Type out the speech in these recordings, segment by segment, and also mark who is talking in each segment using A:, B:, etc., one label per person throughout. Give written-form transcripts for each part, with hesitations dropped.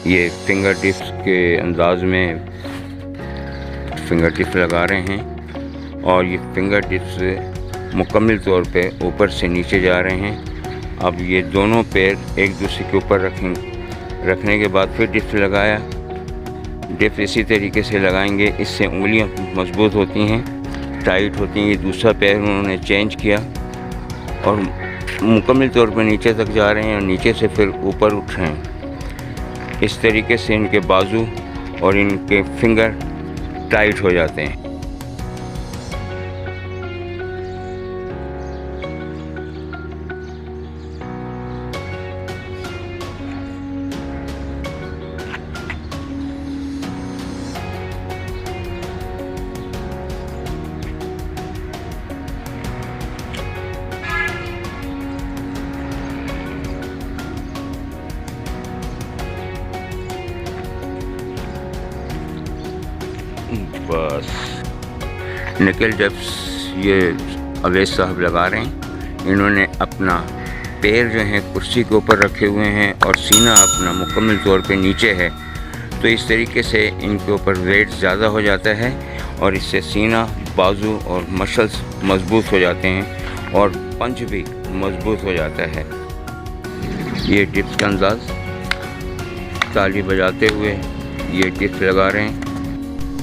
A: ये finger tips के अंदाज में फिंगर टिप्स लगा रहे हैं और ये फिंगर टिप्स मुकम्मल तौर पे ऊपर से नीचे जा रहे हैं। अब ये दोनों पैर एक दूसरे के ऊपर रखने के बाद फिर डिप्स लगाया। डिप्स इसी तरीके से लगाएंगे, इससे उंगलियां मजबूत होती हैं, टाइट होती हैं। ये दूसरा पैर उन्होंने चेंज किया और मुकम्मल तौर पर नीचे तक जा रहे हैं और नीचे से फिर ऊपर उठ रहे हैं। इस तरीके से इनके बाजू और इनके फिंगर टाइट हो जाते हैं। बस निकल टिप्स ये अवैध साहब लगा रहे हैं। इन्होंने अपना पैर जो है कुर्सी के ऊपर रखे हुए हैं और सीना अपना मुकम्मल तौर पे नीचे है, तो इस तरीके से इनके ऊपर वेट ज़्यादा हो जाता है और इससे सीना, बाजू और मसल्स मजबूत हो जाते हैं और पंच भी मजबूत हो जाता है। ये टिप्स का अंदाज़ ताली बजाते हुए ये टिप्स लगा रहे हैं।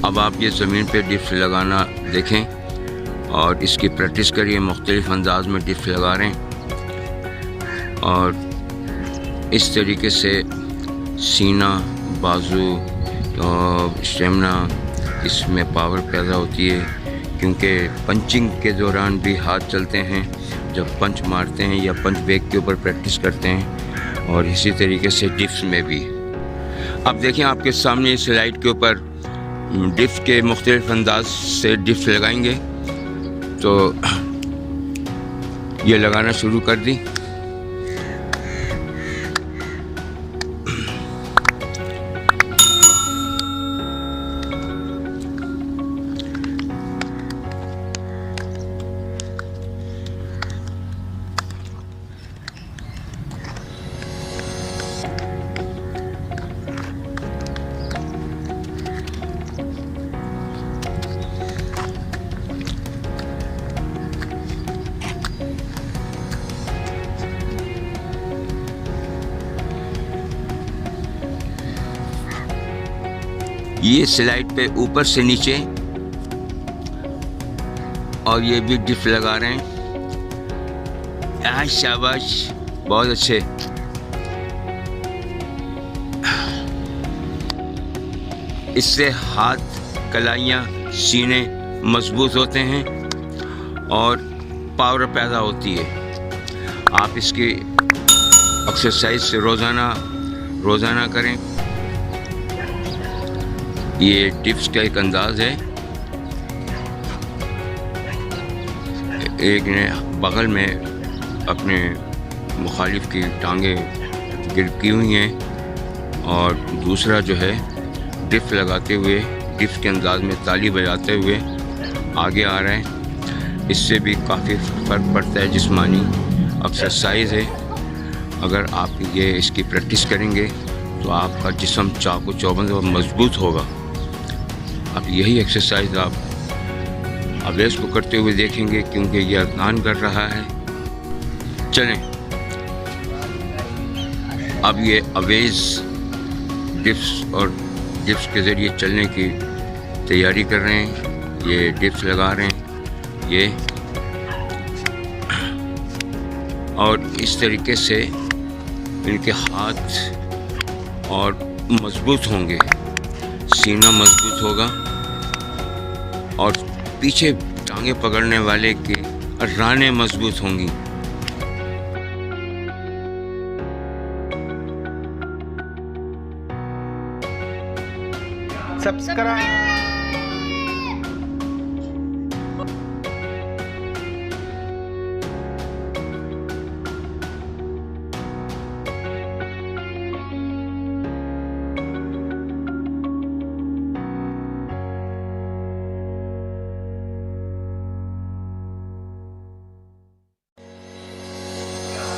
A: अब आप ये ज़मीन पे डिप्स लगाना देखें और इसकी प्रैक्टिस करिए। मुख्तलिफ अंदाज में डिप्स लगा रहे हैं और इस तरीके से सीना, बाजू और स्टेमिना, इसमें पावर पैदा होती है, क्योंकि पंचिंग के दौरान भी हाथ चलते हैं जब पंच मारते हैं या पंच बैग के ऊपर प्रैक्टिस करते हैं, और इसी तरीके से डिप्स में भी। अब देखें आपके सामने इस स्लाइड के ऊपर डिप्स के मुख्तलिफ अंदाज से डिप्स लगाएंगे, तो ये लगाना शुरू कर दी। ये स्लाइड पे ऊपर से नीचे और ये भी डिप लगा रहे हैं। शाबाश, बहुत अच्छे। इससे हाथ, कलाइयाँ, सीने मजबूत होते हैं और पावर पैदा होती है। आप इसकी एक्सरसाइज रोज़ाना करें। ये टिप्स का एक अंदाज है। एक ने बगल में अपने मुखालिफ की टांगे गिरफ्त की हुई हैं और दूसरा जो है डिप्स लगाते हुए, डिप्स के अंदाज में ताली बजाते हुए आगे आ रहा है। इससे भी काफ़ी फ़र्क पड़ता है, जिस्मानी एक्सरसाइज है। अगर आप ये इसकी प्रैक्टिस करेंगे तो आपका जिस्म चाकू चौबंद और मजबूत होगा। अब यही एक्सरसाइज आप अवेज़ को करते हुए देखेंगे, क्योंकि ये अज़ान कर रहा है। चलें, अब ये अवेज़ डिप्स और डिप्स के ज़रिए चलने की तैयारी कर रहे हैं। ये डिप्स लगा रहे हैं ये, और इस तरीके से इनके हाथ और मजबूत होंगे, सीना मजबूत होगा और पीछे टांगे पकड़ने वाले की रानें मजबूत होंगी।
B: सब्सक्राइब।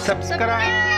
B: सब्सक्राइब।